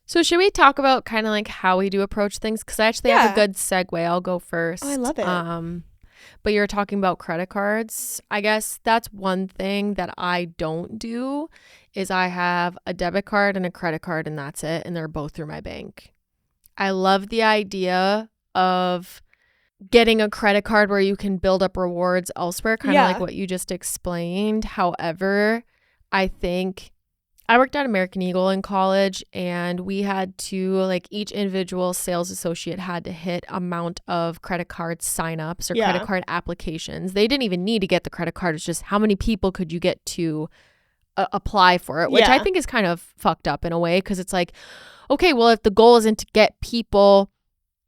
So should we talk about kind of like how we do approach things? Because I actually have Yeah. a good segue. I'll go first. Oh, I love it. But you're talking about credit cards. I guess that's one thing that I don't do is I have a debit card and a credit card and that's it. And they're both through my bank. I love the idea of getting a credit card where you can build up rewards elsewhere, kind of Yeah. like what you just explained. However, I think I worked at American Eagle in college and we had to, like, each individual sales associate had to hit amount of credit card signups or Yeah. credit card applications. They didn't even need to get the credit card. It's just how many people could you get to apply for it, which I Yeah. think is kind of fucked up in a way because it's like, okay, well, if the goal isn't to get people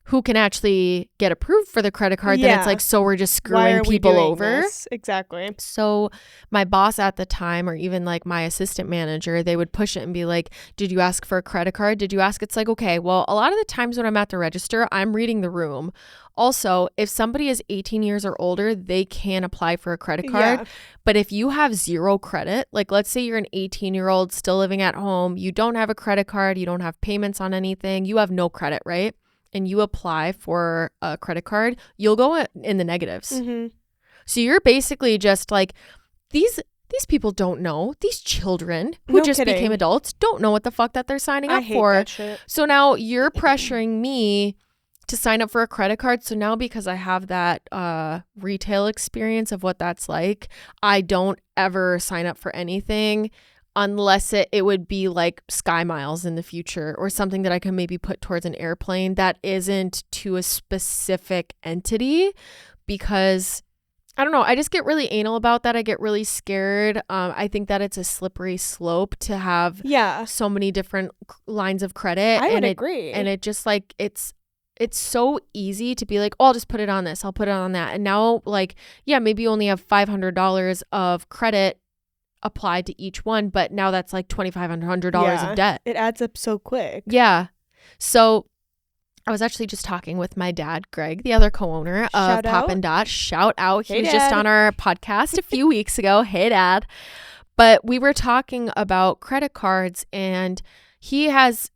who can actually get approved for the credit card, then it's like, so we're just Why screwing are we people doing over. this? Exactly. So my boss at the time, or even like my assistant manager, they would push it and be like, did you ask for a credit card? Did you ask? It's like, okay, well, a lot of the times when I'm at the register, I'm reading the room. Also, if somebody is 18 years or older, they can apply for a credit card. Yeah. But if you have zero credit, like let's say you're an 18-year-old still living at home, you don't have a credit card, you don't have payments on anything, you have no credit, right? And you apply for a credit card, you'll go in the negatives. Mm-hmm. So you're basically just like, these people don't know. These children who just became adults don't know what the fuck that they're signing up for. That shit. So now you're pressuring me to sign up for a credit card. So now because I have that retail experience of what that's like, I don't ever sign up for anything unless it would be like Sky Miles in the future or something that I can maybe put towards an airplane that isn't to a specific entity, because I don't know, I just get really anal about that. I get really scared. I think that it's a slippery slope to have so many different lines of credit. I would agree. And it just like, it's so easy to be like, oh, I'll just put it on this, I'll put it on that. And now like, yeah, maybe you only have $500 of credit applied to each one, but now that's like $2,500 of debt. It adds up so quick. Yeah. So I was actually just talking with my dad, Greg, the other co-owner of Pop and Dot. Shout out. He was just on our podcast a few weeks ago. Hey, Dad. But we were talking about credit cards, and he has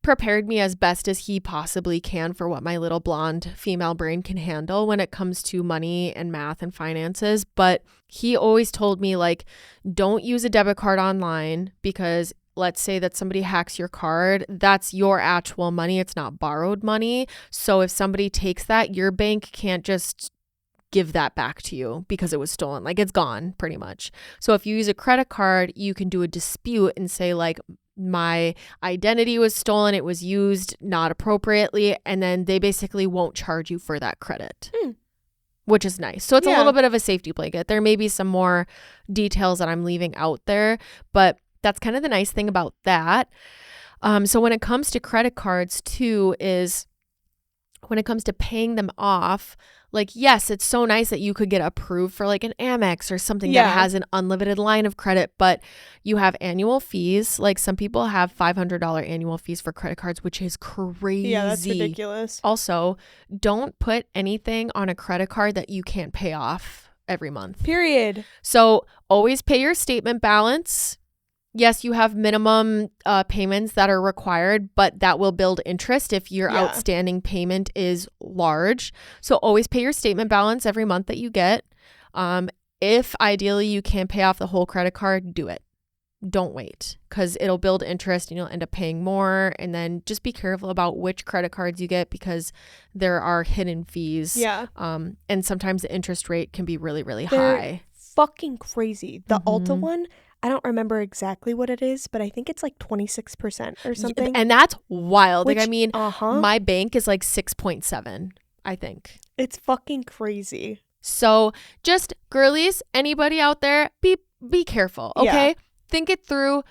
prepared me as best as he possibly can for what my little blonde female brain can handle when it comes to money and math and finances. But he always told me, like, don't use a debit card online, because let's say that somebody hacks your card, that's your actual money. It's not borrowed money. So if somebody takes that, your bank can't just give that back to you because it was stolen. Like, it's gone pretty much. So if you use a credit card, you can do a dispute and say, like, my identity was stolen, it was used not appropriately, and then they basically won't charge you for that credit, which is nice. So it's a little bit of a safety blanket. There may be some more details that I'm leaving out there, but that's kind of the nice thing about that. So when it comes to credit cards too, is when it comes to paying them off, like, yes, it's so nice that you could get approved for like an Amex or something that has an unlimited line of credit, but you have annual fees. Like, some people have $500 annual fees for credit cards, which is crazy. Yeah, that's ridiculous. Also, don't put anything on a credit card that you can't pay off every month. Period. So always pay your statement balance. Yes, you have minimum payments that are required, but that will build interest if your outstanding payment is large. So always pay your statement balance every month that you get. If ideally you can pay off the whole credit card, do it. Don't wait, because it'll build interest and you'll end up paying more. And then just be careful about which credit cards you get, because there are hidden fees. Yeah. And sometimes the interest rate can be really, really They're high. Fucking crazy. The Ulta one, I don't remember exactly what it is, but I think it's like 26% or something. And that's wild. Which, like, I mean, my bank is like 6.7, I think. It's fucking crazy. So just, girlies, anybody out there, be careful, okay? Yeah. Think it through.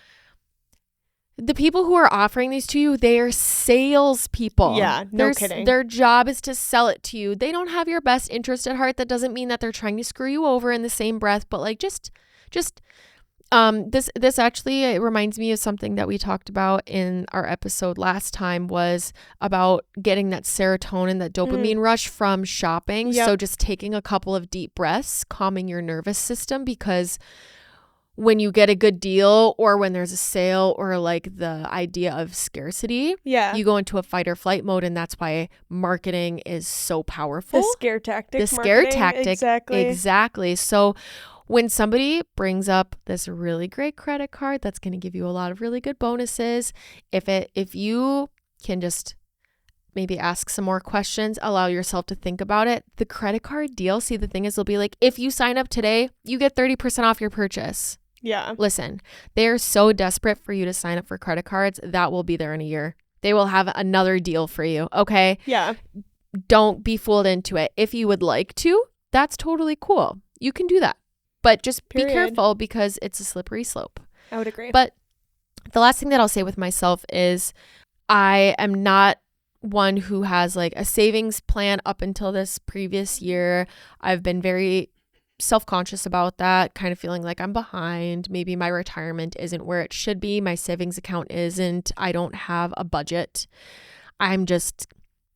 The people who are offering these to you, they are salespeople. Yeah, no kidding. Their job is to sell it to you. They don't have your best interest at heart. That doesn't mean that they're trying to screw you over in the same breath, but like, just this actually, it reminds me of something that we talked about in our episode last time, was about getting that serotonin, that dopamine rush from shopping. Yep. So just taking a couple of deep breaths, calming your nervous system, because when you get a good deal, or when there's a sale, or like the idea of scarcity, you go into a fight or flight mode. And that's why marketing is so powerful. The scare tactic. Exactly. So when somebody brings up this really great credit card that's going to give you a lot of really good bonuses, if you can just maybe ask some more questions, allow yourself to think about it, the credit card deal, see, the thing is, they'll be like, if you sign up today, you get 30% off your purchase. Yeah. Listen, they're so desperate for you to sign up for credit cards that will be there in a year. They will have another deal for you. Okay. Yeah. Don't be fooled into it. If you would like to, that's totally cool. You can do that. But just be careful, because it's a slippery slope. I would agree. But the last thing that I'll say with myself is, I am not one who has like a savings plan up until this previous year. I've been very self-conscious about that, kind of feeling like I'm behind. Maybe my retirement isn't where it should be. My savings account isn't. I don't have a budget. I'm just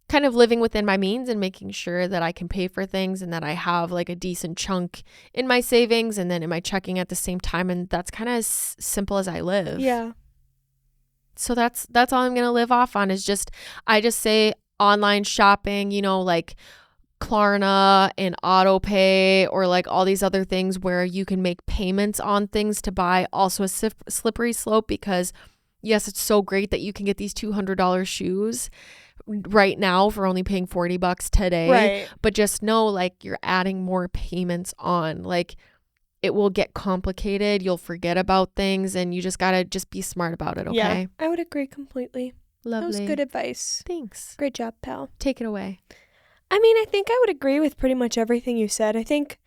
kind of living within my means and making sure that I can pay for things and that I have like a decent chunk in my savings and then in my checking at the same time. And that's kind of as simple as I live. Yeah. So that's all I'm going to live off on is I just say online shopping, you know, like Klarna and AutoPay or like all these other things where you can make payments on things to buy. Also a slippery slope because yes, it's so great that you can get these $200 shoes right now for only paying $40 today. Right. But just know like you're adding more payments on. Like it will get complicated. You'll forget about things and you just got to just be smart about it. Okay. Yeah, I would agree completely. Lovely. That was good advice. Thanks. Great job, pal. Take it away. I mean, I think I would agree with pretty much everything you said. I think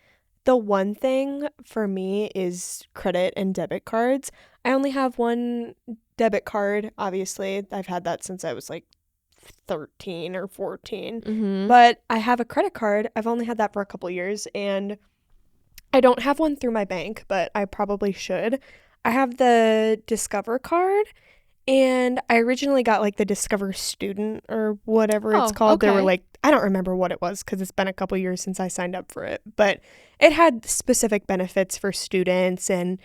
the one thing for me is credit and debit cards. I only have one debit card, obviously. I've had that since I was like 13 or 14. Mm-hmm. But I have a credit card. I've only had that for a couple years, and I don't have one through my bank, but I probably should. I have the Discover card, and I originally got like the Discover Student or whatever it's called. Okay. They were like, I don't remember what it was because it's been a couple years since I signed up for it, but it had specific benefits for students and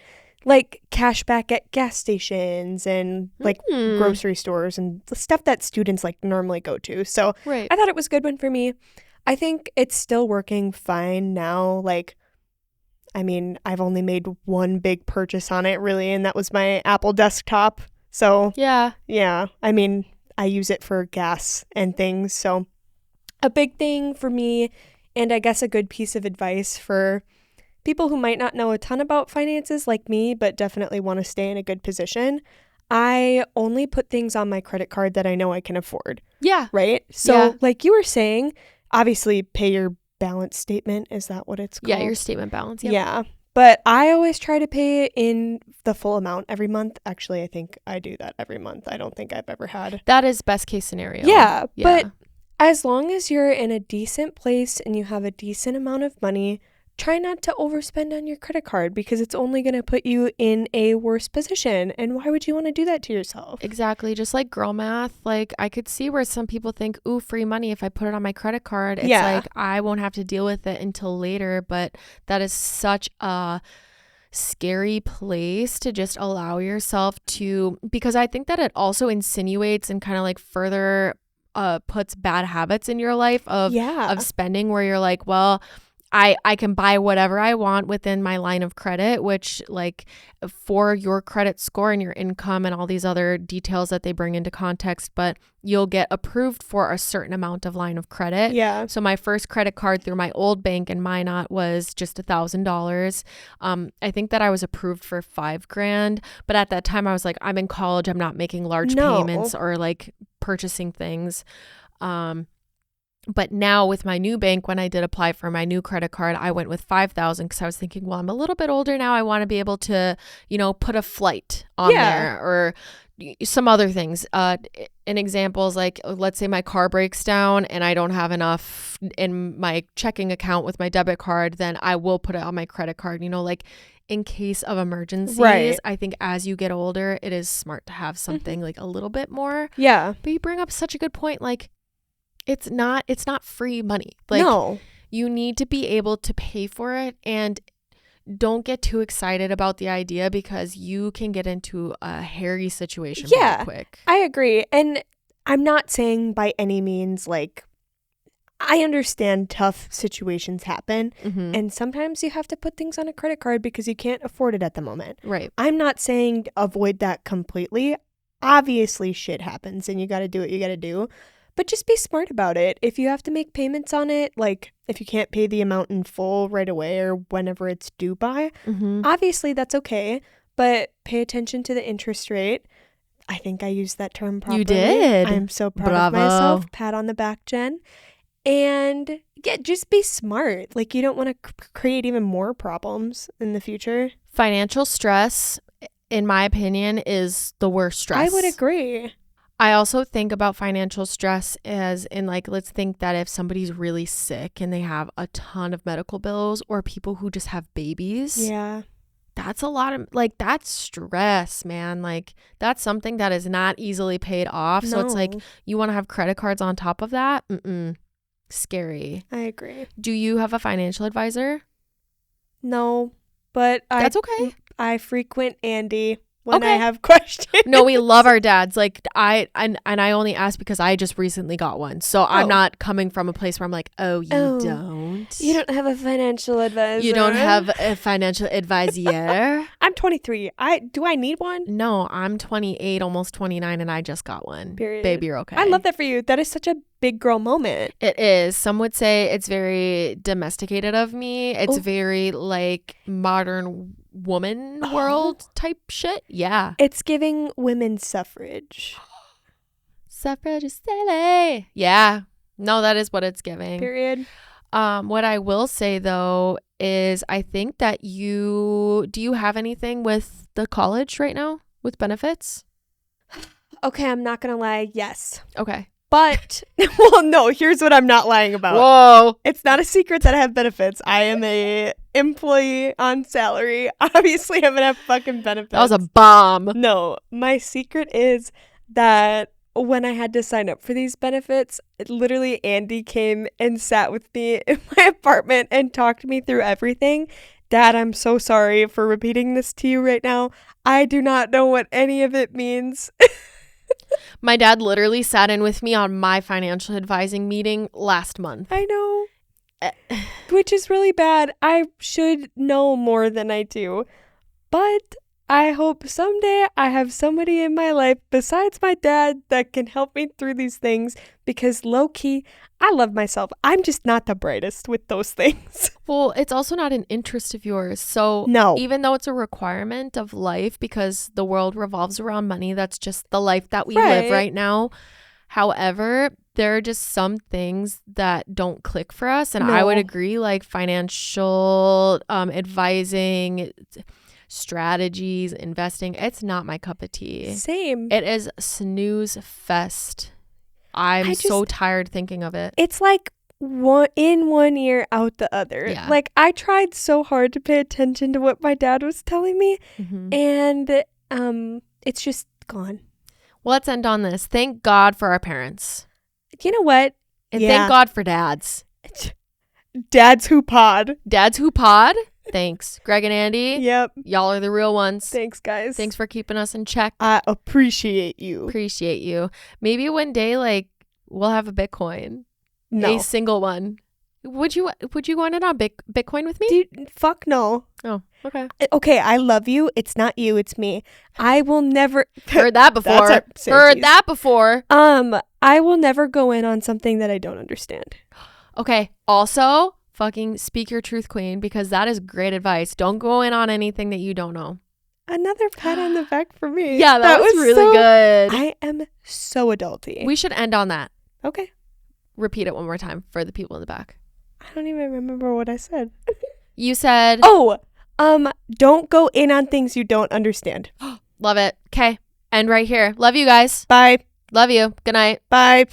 like cash back at gas stations and like grocery stores and the stuff that students like normally go to. So Right. I thought it was a good one for me. I think it's still working fine now. Like, I mean, I've only made one big purchase on it really, and that was my Apple desktop. So Yeah. yeah, I mean, I use it for gas and things. So a big thing for me, and I guess a good piece of advice for people who might not know a ton about finances like me, but definitely want to stay in a good position. I only put things on my credit card that I know I can afford, Yeah. right? So Yeah. like you were saying, obviously pay your balance statement. Is that what it's called? Yeah. Your statement balance. Yep. Yeah. But I always try to pay in the full amount every month. Actually, I think I do that every month. I don't think I've ever had. That is best case scenario. Yeah, but as long as you're in a decent place and you have a decent amount of money, try not to overspend on your credit card because it's only going to put you in a worse position. And why would you want to do that to yourself? Exactly. Just like girl math, like I could see where some people think, ooh, free money if I put it on my credit card. It's Yeah. like I won't have to deal with it until later. But that is such a scary place to just allow yourself to, because I think that it also insinuates and kind of like further puts bad habits in your life of spending where you're like, well, I can buy whatever I want within my line of credit, which like for your credit score and your income and all these other details that they bring into context, but you'll get approved for a certain amount of line of credit. Yeah. So my first credit card through my old bank and Minot was just $1,000. I think that I was approved for $5,000, but at that time I was like, I'm in college. I'm not making large payments or like purchasing things. But now with my new bank, when I did apply for my new credit card, I went with $5,000 because I was thinking, well, I'm a little bit older now. I want to be able to, you know, put a flight on there or some other things. An example is like, let's say my car breaks down and I don't have enough in my checking account with my debit card, then I will put it on my credit card, you know, like in case of emergencies. Right. I think as you get older, it is smart to have something like a little bit more. Yeah. But you bring up such a good point. Like, it's not free money. Like, no. You need to be able to pay for it, and don't get too excited about the idea because you can get into a hairy situation really quick. I agree. And I'm not saying by any means, like, I understand tough situations happen, and sometimes you have to put things on a credit card because you can't afford it at the moment. Right. I'm not saying avoid that completely. Obviously, shit happens, and you got to do what you got to do. But just be smart about it. If you have to make payments on it, like if you can't pay the amount in full right away or whenever it's due by, obviously that's okay. But pay attention to the interest rate. I think I used that term properly. You did. I'm so proud of myself. Pat on the back, Jen. And yeah, just be smart. Like you don't want to create even more problems in the future. Financial stress, in my opinion, is the worst stress. I would agree. I also think about financial stress as in like, let's think that if somebody's really sick and they have a ton of medical bills, or people who just have babies. Yeah. That's a lot of like, that's stress, man. Like that's something that is not easily paid off. So it's like, No. you want to have credit cards on top of that? Scary. I agree. Do you have a financial advisor? No, but That's okay. I frequent Andy when I Okay. have questions. No, we love our dads. Like I only ask because I just recently got one. So I'm Oh. not coming from a place where I'm like, oh, you Oh. don't. You don't have a financial advisor. You don't have a financial advisor. I'm 23. Do I need one? No, I'm 28, almost 29, and I just got one. Period. Baby, you're okay. I love that for you. That is such a big girl moment. It is. Some would say it's very domesticated of me. It's Oh. very like modern woman Oh. world type shit. Yeah. It's giving women's suffrage. Suffrage is silly. Yeah. No, that is what it's giving. Period. What I will say though is I think that do you have anything with the college right now with benefits? Okay, I'm not going to lie. Yes. Okay. But, well, no, here's what I'm not lying about. Whoa. It's not a secret that I have benefits. I am a employee on salary. Obviously, I'm going to have fucking benefits. That was a bomb. No, my secret is that when I had to sign up for these benefits, literally Andy came and sat with me in my apartment and talked me through everything. Dad, I'm so sorry for repeating this to you right now. I do not know what any of it means. My dad literally sat in with me on my financial advising meeting last month. I know. Which is really bad. I should know more than I do. But I hope someday I have somebody in my life besides my dad that can help me through these things, because low key, I love myself. I'm just not the brightest with those things. Well, it's also not an interest of yours. So No. even though it's a requirement of life because the world revolves around money, that's just the life that we Right. live right now. However, there are just some things that don't click for us. And I would No. agree, like financial advising, strategies, investing, it's not my cup of tea. Same. It is snooze fest. I'm I so just- tired thinking of it. It's like in one ear, out the other. Yeah. Like, I tried so hard to pay attention to what my dad was telling me, Mhm. and it's just gone. Well, let's end on this. Thank God for our parents. You know what? And Yeah. thank God for dads. Dads who pod. Dads who pod. Thanks. Greg and Andy. Yep. Y'all are the real ones. Thanks, guys. Thanks for keeping us in check. I appreciate you. Appreciate you. Maybe one day, like, we'll have a Bitcoin. No. A single one. Would you want it on Bitcoin with me? Dude, fuck no. Oh, okay. Okay, I love you. It's not you, it's me. I will never Heard that before. That's our Heard Santies. that before. I will never go in on something that I don't understand. Okay. Also, fucking speak your truth, queen, because that is great advice. Don't go in on anything that you don't know. Another pat on the back for me. Yeah, that was really so- good. I am so adulty. We should end on that. Okay. Repeat it one more time for the people in the back. I don't even remember what I said. You said, Oh, don't go in on things you don't understand. love it. Okay. End right here. Love you guys. Bye. Love you. Good night. Bye.